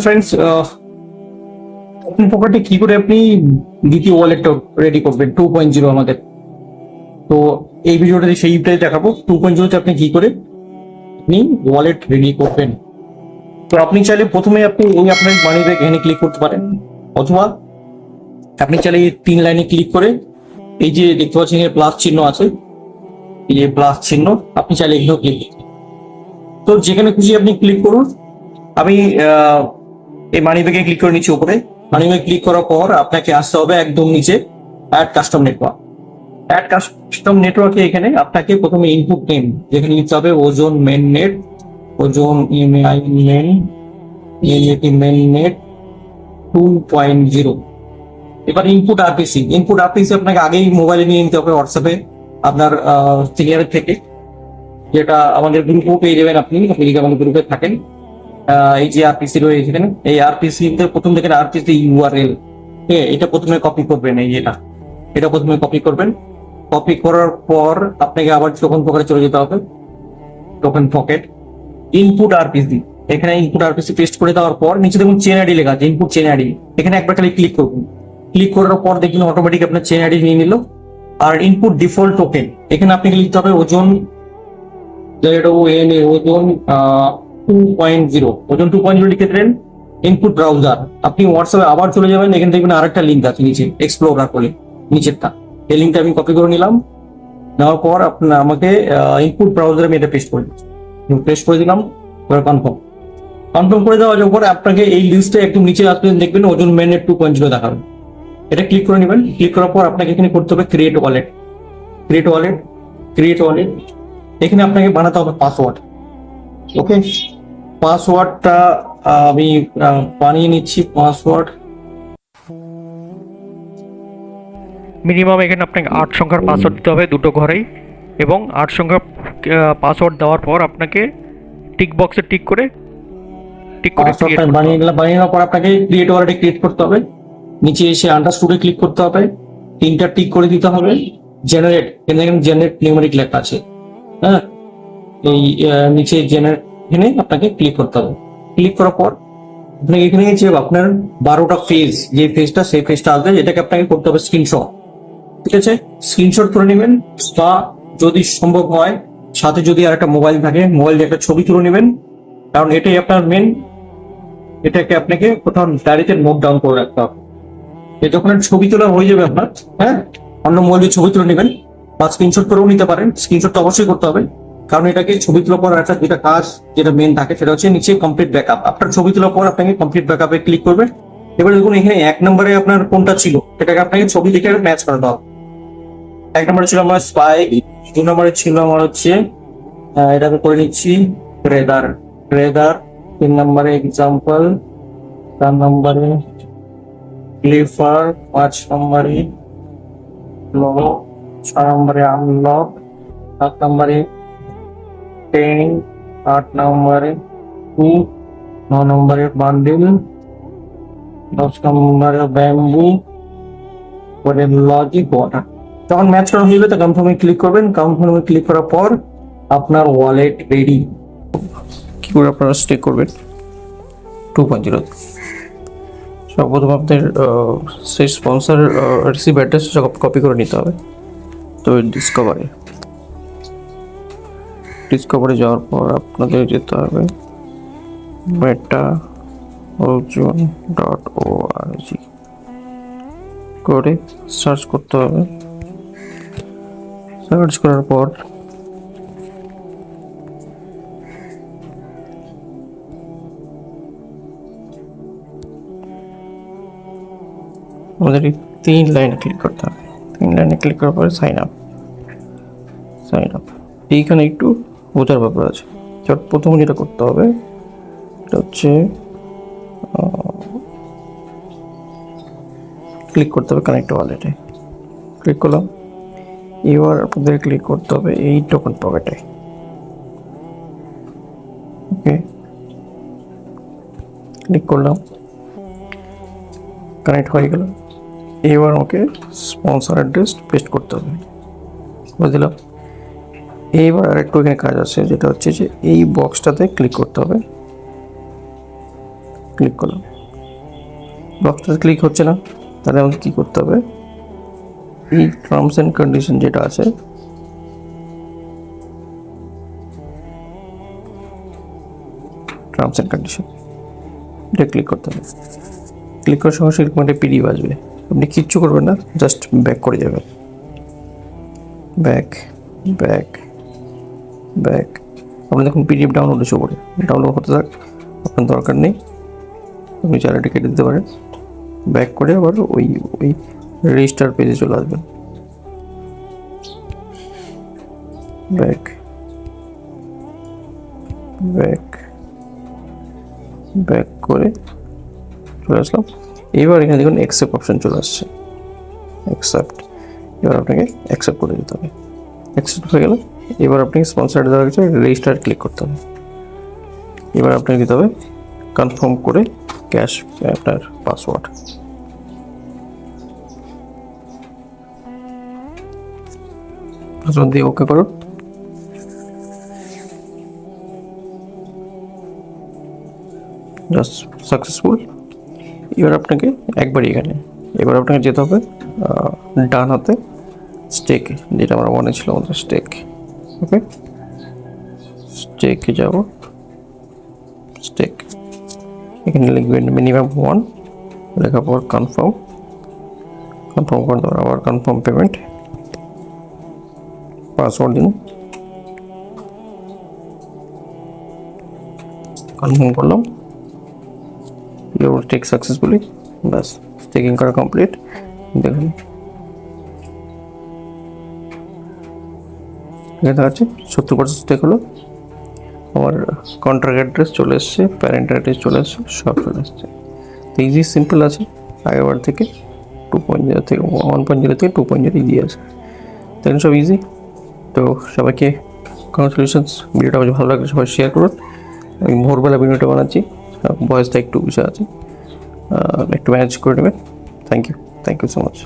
Friends, open পকেটে কি করে আপনি দ্বিতীয় ওয়ালেটটা রেডি করবেন 2.0 আমাদের। তো এই ভিডিওটাতে সেইটাই দেখাবো 2.0 তে আপনি কি করে আপনি ওয়ালেট রেডি করবেন। তো আপনি চাইলে প্রথমে আপনি এই আপনার মানি ব্যাগ এখানে ক্লিক করতে পারেন, অথবা আপনি চাইলে এই 3 লাইনে ক্লিক করে এই যে দেখতে পাচ্ছেন এর প্লাস চিহ্ন আছে, এই যে প্লাস চিহ্ন, আপনি চাইলে এখানেও ক্লিক করতে পারেন। তো যেখানে খুশি আপনি ক্লিক করুন। আমি এই মানি ব্যাগে ক্লিক করে নিচ্ছি উপরে। মানি ব্যাগ ক্লিক করার পর আপনাকে আসতে হবে একদম নিচে add custom network. Add custom নেটওয়ার্কে এখানে আপনাকে প্রথমে ইনপুট নেম যেখানে লিখতে হবে ওজন মেন নেট, ওজন ইএমআই মেন মেন নেট 2.0। এবার ইনপুট আরপিসি, আপনাকে আগেই মোবাইলে নিয়ে নিতে হবে হোয়াটসঅ্যাপে আপনার সিনিয়রের থেকে, যেটা আমাদের গ্রুপও পেয়ে যাবেন। আপনি আমাদের গ্রুপে থাকেন। এই যে আরপিসি রয়েছে এখানে, এই আরপিসি তে প্রথম থেকে আরপিসি ইউআরএল, এটা প্রথমে কপি করবেন। এই এটা প্রথমে কপি করবেন। কপি করার পর আপনাকে আবার টোকেন পকেটে চলে যেতে হবে। টোকেন পকেট, ইনপুট আরপিসি, এখানে ইনপুট আরপিসি পেস্ট করে দেওয়ার পর নিচে দেখুন চেন আইডি লেখা আছে, ইনপুট চেন আইডি, এখানে একবার খালি ক্লিক করুন। ক্লিক করার পর দেখুন অটোমেটিক আপনার চেন আইডি নিয়ে নিল। আর ইনপুট ডিফল্ট টোকেন, এখানে আপনাকে লিখতে হবে ওজন ওজন 2.0, ওজন 2.0 লিখে দেবেন। ইনপুট ব্রাউজার, আপনি হোয়াটসঅ্যাপে আবার চলে যাবেন, এখানে দেখবেন আরেকটা লিঙ্ক আছে নিচে এক্সপ্লোরার করে, নিচেরটা, এই লিঙ্কটা আমি কপি করে নিলাম। নেওয়ার পর আপনার আমাকে ইনপুট ব্রাউজারে আমি এটা পেস্ট করে দিচ্ছি, পেস্ট করে দিলাম। এবার কনফার্ম করে দেওয়ার পর আপনাকে এই লিস্টে একদম নিচে আসবেন, দেখবেন ওজন মেনের 2.0 দেখাবে। এটা ক্লিক করে নেবেন। ক্লিক করার পর আপনাকে এখানে করতে হবে ক্রিয়েট ওয়ালেট। এখানে আপনাকে বানাতে হবে পাসওয়ার্ড। ওকে, পাসওয়ার্ডটা আমি বানিয়ে নিচ্ছি। পাসওয়ার্ড মিনিমাম এখানে আপনাকে 8 সংখ্যার পাসওয়ার্ড দিতে হবে দুটো ঘরেই, এবং 8 সংখ্যার পাসওয়ার্ড দেওয়ার পর আপনাকে টিক বক্সে টিক করে পাসওয়ার্ডটা বানিয়ে নেওয়ার পর আপনাকে ক্রিয়েট ওয়ালেটে ক্রিয়েট করতে হবে। নিচে এসে আন্ডারস্টুডে ক্লিক করতে হবে, তিনটা টিক করে দিতে হবে। জেনারেট, এখানে জেনারেট নিউমেরিক লেখা আছে, হ্যাঁ, এই নিচে জেনারেট, এখানে আপনাকে ক্লিক করতে হবে। ক্লিক করার পর আপনাকে এখানে যে আপনার 12টা ফেজ, যে ফেজটা সেই ফেজটা আসবে, এটাকে আপনাকে করতে হবে স্ক্রিনশট। ঠিক আছে, স্ক্রিনশট করে নেবেন, বা যদি সম্ভব হয় সাথে যদি আর একটা মোবাইল থাকে, মোবাইল দিয়ে একটা ছবি তুলে নেবেন, কারণ এটাই আপনার মেন। এটাকে আপনাকে কোথাও ডায়েরিতে নোট ডাউন করে রাখতে হবে। যখন ছবি তোলা হয়ে যাবে আপনার, হ্যাঁ, অন্য মোবাইলে ছবি তুলে নেবেন বা স্ক্রিনশট করেও নিতে পারেন। স্ক্রিনশট অবশ্যই করতে হবে, কারণ এটাকে ছবি তোলার পর একটা যেটা কাজ, যেটা মেন থাকে, সেটা হচ্ছে নিচে কমপ্লিট ব্যাকআপ। আপনার ছবি তোলার পর আপনাকে কমপ্লিট ব্যাকআপে ক্লিক করবেন। এবার দেখুন এখানে 1 নম্বরে আপনার কোনটা ছিল, সেটাকে আপনাকে ছবি দেখে ম্যাচ করাতে হবে। 1 নম্বরে ছিল আমার স্পাইক, 2 নম্বরে ছিল আমার হচ্ছে এটাকে করে নিচ্ছি রেদার, 3 নম্বরে এক্সাম্পল, 4 নম্বরে ক্লিফার, 5 নম্বরে লক, 6 নম্বরে আনলক, 7 নম্বরে টেন, 8 নম্বরে 2, 9 নম্বরে বান্ডিল, 10 নম্বরে ব্যাম্বু, পরে লজিক ওয়াটার। যখন ম্যাচ করা হয়ে যাবে তো কনফার্মে ক্লিক করবেন। কনফার্মে ক্লিক করার পর আপনার ওয়ালেট রেডি। কি করে আপনারা স্টে করবেন 2.0? সর্বপ্রথম আপনাদের সেই স্পন্সর রিসিভ অ্যাড্রেস কপি করে নিতে হবে। তো ডিসকভারে যাওয়ার পর আপনাদের যেতে হবে metaozoon.org করে সার্চ করতে হবে। সার্চ করার পর আমাদের 3 লাইনে ক্লিক করতে হবে। 3 লাইনে ক্লিক করার পরে সাইন আপ। এইখানে একটু বোঝার ব্যাপার আছে। প্রথম যেটা করতে হবে এটা হচ্ছে ক্লিক করতে হবে কানেক্ট ওয়ালেটে। ক্লিক করলাম। এবার আপনাদের ক্লিক করতে হবে এই টোকেন পকেটে। ওকে, ক্লিক করলাম, কানেক্ট হয়ে গেল। এবার আমাকে স্পন্সর অ্যাড্রেস পেস্ট করতে হবে, বুঝলাম। এইবার আরেকটু এখানে কাজ আছে, যেটা হচ্ছে যে এই বক্সটাতে ক্লিক করতে হবে। ক্লিক করলাম, বক্সটা ক্লিক হচ্ছে না, তাহলে আমাকে কী করতে হবে, এই টার্মস অ্যান্ড কন্ডিশন যেটা আছে টার্মস অ্যান্ড কন্ডিশন, এটা ক্লিক করতে হবে। ক্লিক করার সঙ্গে সঙ্গে এরকম একটা পিডিএফ আসবে, আপনি কিচ্ছু করবেন না, জাস্ট ব্যাক করে যাবেন, ব্যাক ব্যাক ব্যাক। আপনি দেখুন পিডিএফ ডাউনলোড এসে পড়ে, ডাউনলোড হতে থাক, আপনার দরকার নেই, আপনি চ্যানেলটা কেটে দিতে পারেন। ব্যাক করে আবার ওই ওই রেজিস্টার পেজে চলে আসবেন, ব্যাক ব্যাক ব্যাক করে চলে আসলাম। এবার এখানে দেখুন অ্যাকসেপ্ট অপশন চলে আসছে, অ্যাকসেপ্ট। এবার আপনাকে অ্যাকসেপ্ট করে দিতে হবে, অ্যাকসেপ্ট হয়ে গেল। এবার আপনাকে স্পন্সর দেওয়া হয়েছে, রেজিস্টার ক্লিক করতে হবে। এবার আপনাকে দিতে হবে কনফার্ম করে ক্যাশ আপনার পাসওয়ার্ড। পাসওয়ার্ড দিয়ে ওকে করুন। Just successful. এবার আপনাকে একবারই এখানে, এবার আপনাকে যেতে হবে ডান হাতে স্টেক, যেটা আমরা মনে ছিল আমাদের স্টেক। ওকে, স্টেকে যাব, স্টেক এখানে লিখবেন মিনিমাম 1, লেখার পর কনফার্ম, কনফার্ম করে দেওয়ার আবার কনফার্ম পেমেন্ট, পাসওয়ার্ড দিন, কনফার্ম করলাম। ইউর স্টেক সাকসেসফুলি, ব্যাস স্টেকিং করা কমপ্লিট। দেখুন এখানে দেখাচ্ছে 70% স্টেক হলো, আমার কন্ট্রাক্ট অ্যাড্রেস চলে এসছে, প্যারেন্ট অ্যাড্রেস চলে আসছে, সব চলে আসছে। তো ইজি সিম্পল আছে, আগেবার থেকে 2.0 থেকে 1.0 থেকে 2.0 ইজি আছে, দেখেন সব ইজি। তো সবাইকে কংগ্রাচুলেশনস, ভিডিওটা বেশ ভালো লাগলে সবাই শেয়ার করুন। আমি ভোরবেলা ভিডিওটা বানাচ্ছি, ভয়েসটা একটু বিষয় আছে, একটু ম্যানেজ করে নেবেন। Thank you so much.